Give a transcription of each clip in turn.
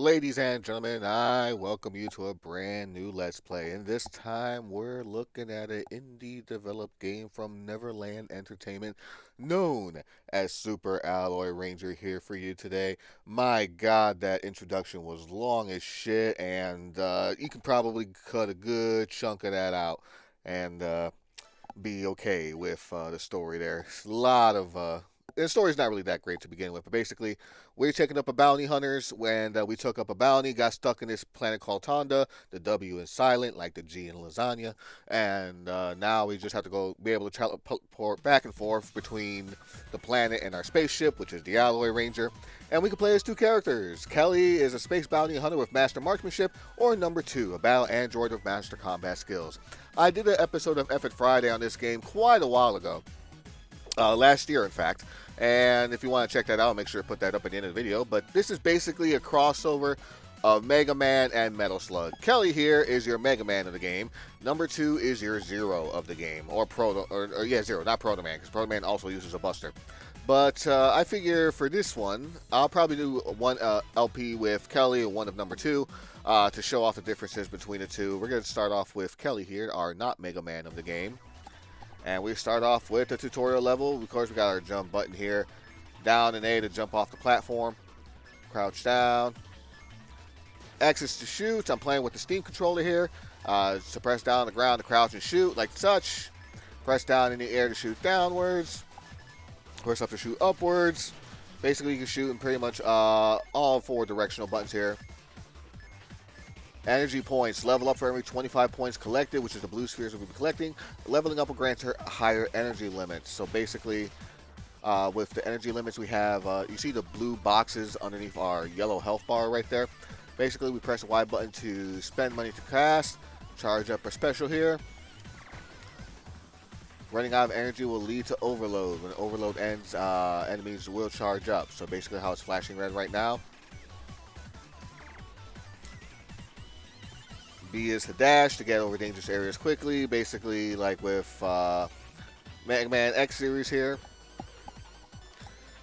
Ladies and gentlemen, I welcome you to a brand new Let's Play. And this time we're looking at an indie developed game from Neverland Entertainment known as Super Alloy Ranger here for you today. My god, that introduction was long as shit, and you can probably cut a good chunk of that out and be okay with the story there. A lot of the story's not really that great to begin with, but basically, we're taking up a bounty hunters. When we took up a bounty, got stuck in this planet called Tonda. The W is silent, like the G in lasagna, and now we just have to go be able to teleport back and forth between the planet and our spaceship, which is the Alloy Ranger. And we can play as two characters. Kelly is a space bounty hunter with master marksmanship, or number two, a battle android with master combat skills. I did an episode of F It Friday on this game quite a while ago. Last year, in fact. And if you want to check that out, make sure to put that up at the end of the video. But this is basically a crossover of Mega Man and Metal Slug. Kelly here is your Mega Man of the game. Number two is your Zero of the game. Or Zero, not Proto Man, because Proto Man also uses a Buster. But I figure for this one, I'll probably do one LP with Kelly and one of number two to show off the differences between the two. We're going to start off with Kelly here, our not Mega Man of the game. And we start off with the tutorial level. Of course, we got our jump button here. Down and A to jump off the platform. Crouch down. X is to shoot. I'm playing with the Steam controller here. So press down on the ground to crouch and shoot like such. Press down in the air to shoot downwards. Press up to shoot upwards. Basically, you can shoot in pretty much all four directional buttons here. Energy points. Level up for every 25 points collected, which is the blue spheres we'll be collecting. Leveling up will grant her higher energy limits. So basically, with the energy limits we have, you see the blue boxes underneath our yellow health bar right there. Basically, we press the Y button to spend money to cast. Charge up our special here. Running out of energy will lead to overload. When overload ends, enemies will charge up. So basically how it's flashing red right now. B is to dash to get over dangerous areas quickly, basically like with Mega Man X series here.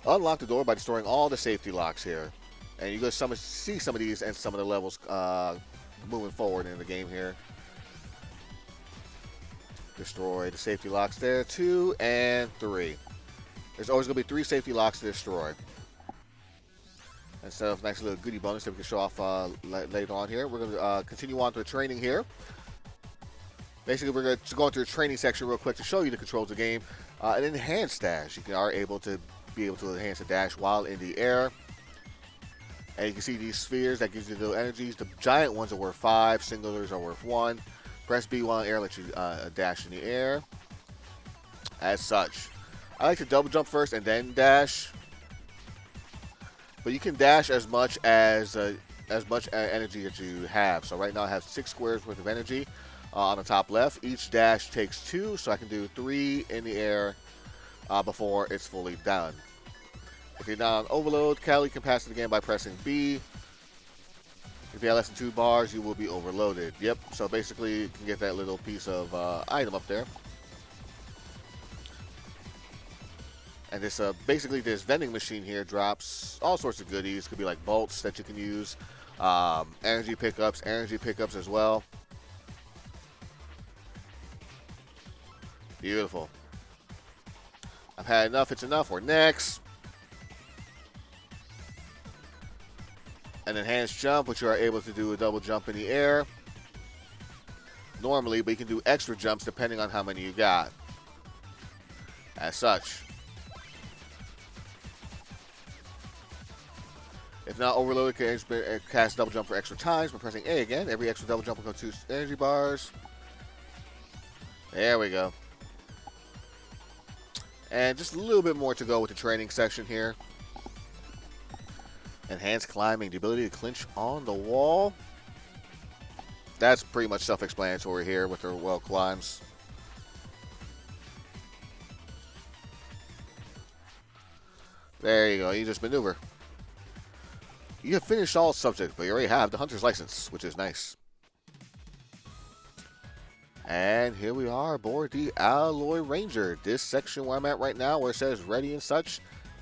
Unlock the door by destroying all the safety locks here. And you go see some of these and some of the levels moving forward in the game here. Destroy the safety locks there, 2 and 3. There's always going to be 3 safety locks to destroy. Instead of a nice little goodie bonus that we can show off later on here. We're going to continue on to the training here. Basically, we're going to go into the training section real quick to show you the controls of the game. An enhanced dash. You are able to enhance the dash while in the air. And you can see these spheres that gives you the energies. The giant ones are worth 5. Singulars are worth 1. Press B while in the air, let you dash in the air. As such. I like to double jump first and then dash. But you can dash as much energy that you have. So right now I have 6 squares worth of energy on the top left. Each dash takes 2, so I can do 3 in the air before it's fully done. If you're not on overload, Kelly can pass it again by pressing B. If you have less than 2 bars, you will be overloaded. Yep, so basically you can get that little piece of item up there. And this basically this vending machine here drops all sorts of goodies. Could be like bolts that you can use, energy pickups as well. Beautiful. I've had enough. It's enough. We're next. An enhanced jump, which you are able to do a double jump in the air normally, but you can do extra jumps depending on how many you got. As such. If not overloaded, can cast double jump for extra times by pressing A again. Every extra double jump will go 2 energy bars. There we go. And just a little bit more to go with the training section here. Enhanced climbing, the ability to clinch on the wall. That's pretty much self-explanatory here with the wall climbs. There you go, you just maneuver. You have finished all subjects, but you already have the hunter's license, which is nice. And here we are aboard the Alloy Ranger. This section where I'm at right now, where it says ready and such,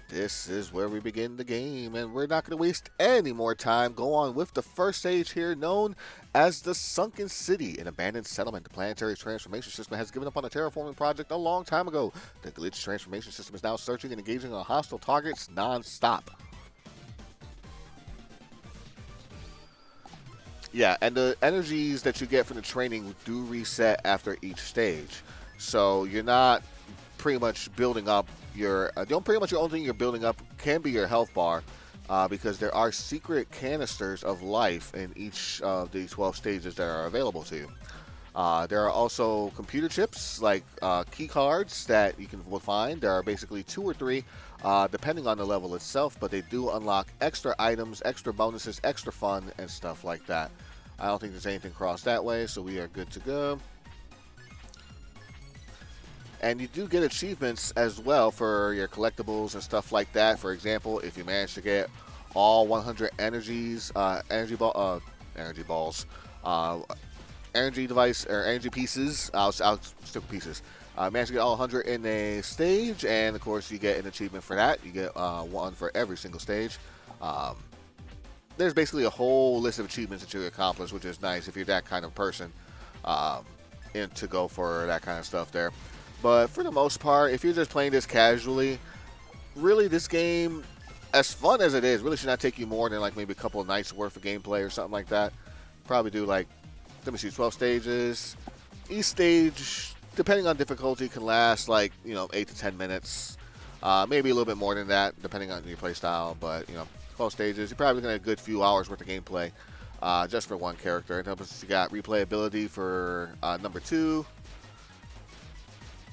This is where we begin the game, and we're not going to waste any more time. Go on with the first stage here, known as the Sunken City, an abandoned settlement. The planetary transformation system has given up on a terraforming project a long time ago. The glitch transformation system is now searching and engaging on hostile targets non-stop. Yeah, and the energies that you get from the training do reset after each stage. So you're not pretty much building up pretty much your only thing you're building up can be your health bar, because there are secret canisters of life in each of the 12 stages that are available to you. There are also computer chips, like key cards that you can find. There are basically 2 or 3, depending on the level itself, but they do unlock extra items, extra bonuses, extra fun, and stuff like that. I don't think there's anything crossed that way, so we are good to go. And you do get achievements as well for your collectibles and stuff like that. For example, if you manage to get all 100 energy balls, energy device or energy pieces. I'll stick with pieces. Manage to get all 100 in a stage, and of course you get an achievement for that. You get one for every single stage. There's basically a whole list of achievements that you accomplish, which is nice if you're that kind of person, and to go for that kind of stuff there. But for the most part, if you're just playing this casually, really this game, as fun as it is, really should not take you more than like maybe a couple of nights worth of gameplay or something like that. Probably do like, let me see, 12 stages. Each stage, depending on difficulty, can last like, 8 to 10 minutes. Maybe a little bit more than that, depending on your play style. But, 12 stages, you're probably going to get a good few hours worth of gameplay just for one character. And you got replayability for number 2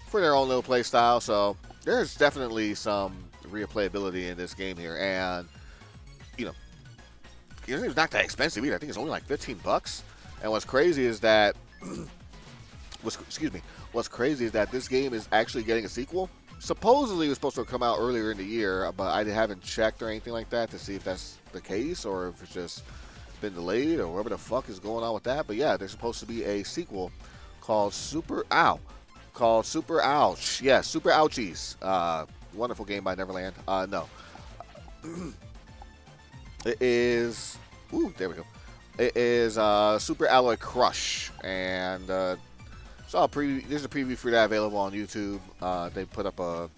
for their own little play style. So there's definitely some replayability in this game here. And, it's not that expensive either. I think it's only like $15. And what's crazy is that, what's crazy is that this game is actually getting a sequel. Supposedly it was supposed to come out earlier in the year, but I haven't checked or anything like that to see if that's the case or if it's just been delayed or whatever the fuck is going on with that. But yeah, there's supposed to be a sequel called Super Ouch. Yeah, Super Ouchies. Wonderful game by Neverland. No. It is... Ooh, there we go. It is Super Alloy Crush, and saw a preview. There's a preview for that available on YouTube. They put up a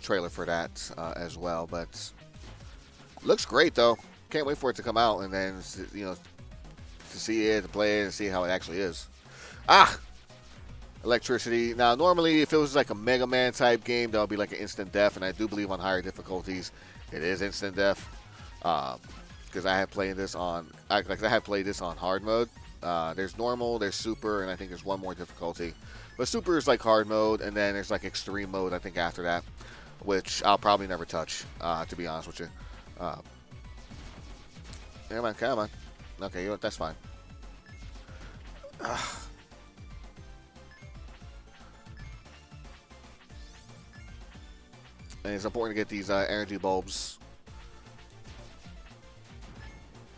trailer for that as well, but looks great though. Can't wait for it to come out and then to see it, to play it, and see how it actually is. Electricity. Now, normally, if it was like a Mega Man type game, that would be like an instant death, and I do believe on higher difficulties, it is instant death. Because I have played this on hard mode. There's normal, there's super, and I think there's one more difficulty. But super is like hard mode, and then there's like extreme mode, I think, after that, which I'll probably never touch, to be honest with you. Come on. Okay, that's fine. And it's important to get these energy bulbs.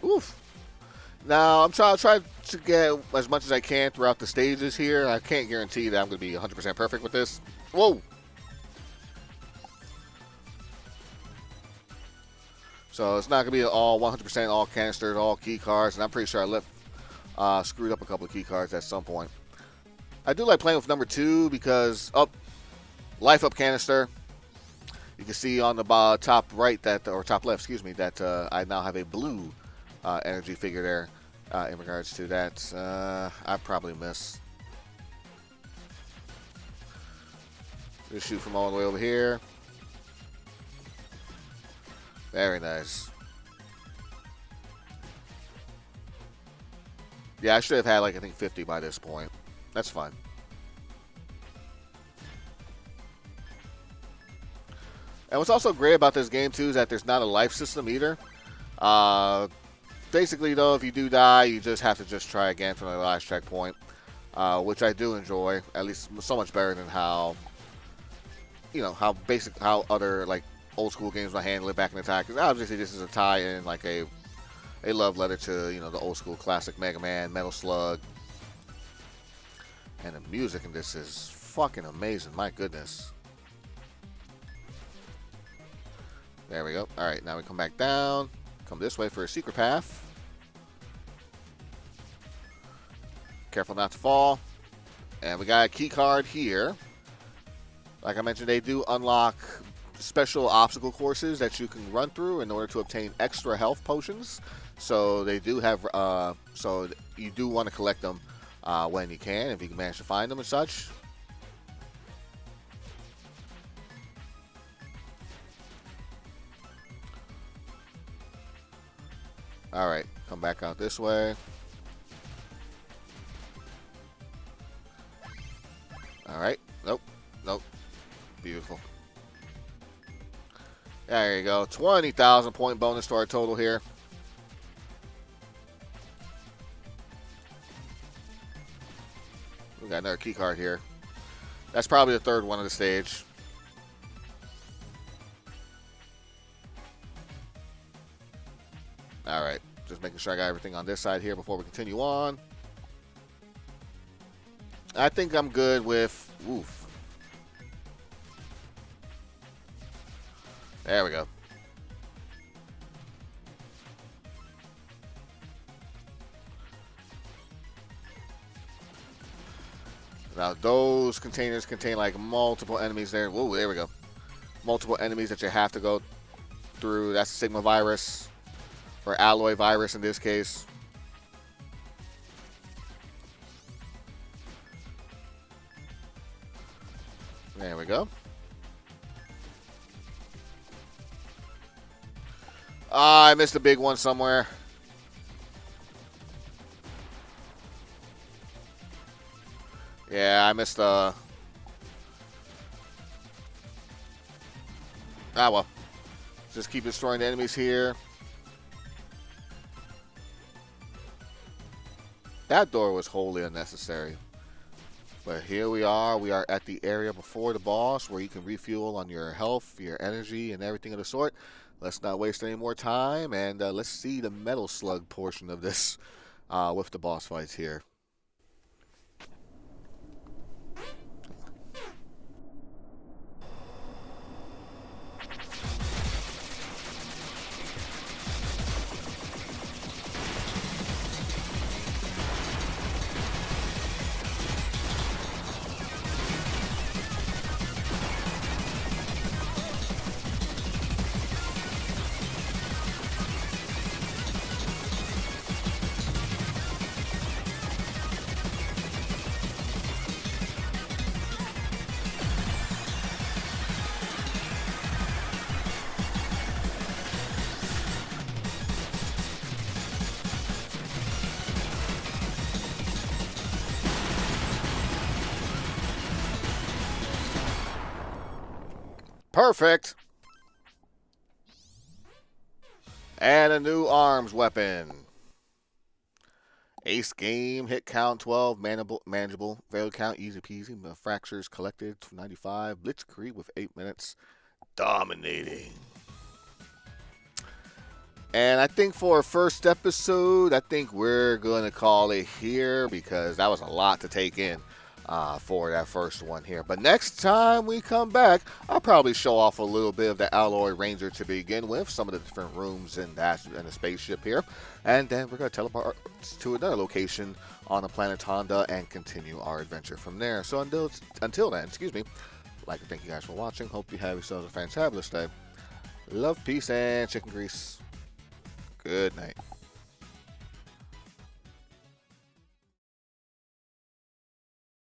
Oof. Now, I'm trying to get as much as I can throughout the stages here. I can't guarantee that I'm going to be 100% perfect with this. Whoa! So it's not going to be all 100% all canisters, all key cards. And I'm pretty sure I screwed up a couple of key cards at some point. I do like playing with number 2 because, life up canister. You can see on the top right or top left, that I now have a blue energy figure there in regards to that. I probably missed. Just shoot from all the way over here. Very nice. Yeah, I should have had I think 50 by this point. That's fine. And what's also great about this game, too, is that there's not a life system either. Basically, though, if you do die, you just have to try again from the last checkpoint, which I do enjoy, at least so much better than how other, old school games will handle it back in the time. Because obviously this is a tie-in, a love letter to, the old school classic Mega Man, Metal Slug. And the music in this is fucking amazing, my goodness. There we go. All right, now we come back down. Come this way for a secret path. Careful not to fall. And we got a key card here. Like I mentioned, they do unlock special obstacle courses that you can run through in order to obtain extra health potions. So they do have, so you do want to collect them when you can, if you can manage to find them and such. All right, come back out this way. All right, nope, nope, beautiful. There you go, 20,000 point bonus to our total here. We got another key card here. That's probably the third one of the stage. All right, just making sure I got everything on this side here before we continue on. I think I'm good with, oof. There we go. Now those containers contain like multiple enemies there. Whoa, there we go. Multiple enemies that you have to go through. That's Sigma virus, or alloy virus in this case. There we go. Ah, I missed a big one somewhere. Yeah, I missed Ah, well. Just keep destroying the enemies here. That door was wholly unnecessary. But here we are. We are at the area before the boss where you can refuel on your health, your energy, and everything of the sort. Let's not waste any more time, and let's see the metal slug portion of this with the boss fights here. Perfect! And a new arms weapon. Ace game, hit count 12, manageable, fail count easy peasy, fractures collected 95, blitzkrieg with 8 minutes, dominating. And I think for our first episode, I think we're going to call it here because that was a lot to take in for that first one here. But next time we come back, I'll probably show off a little bit of the Alloy Ranger to begin with, some of the different rooms in the spaceship here. And then we're going to teleport to another location on the planet Honda and continue our adventure from there. So until then, excuse me, I'd like to thank you guys for watching. Hope you have yourselves a fantabulous day. Love, peace, and chicken grease. Good night.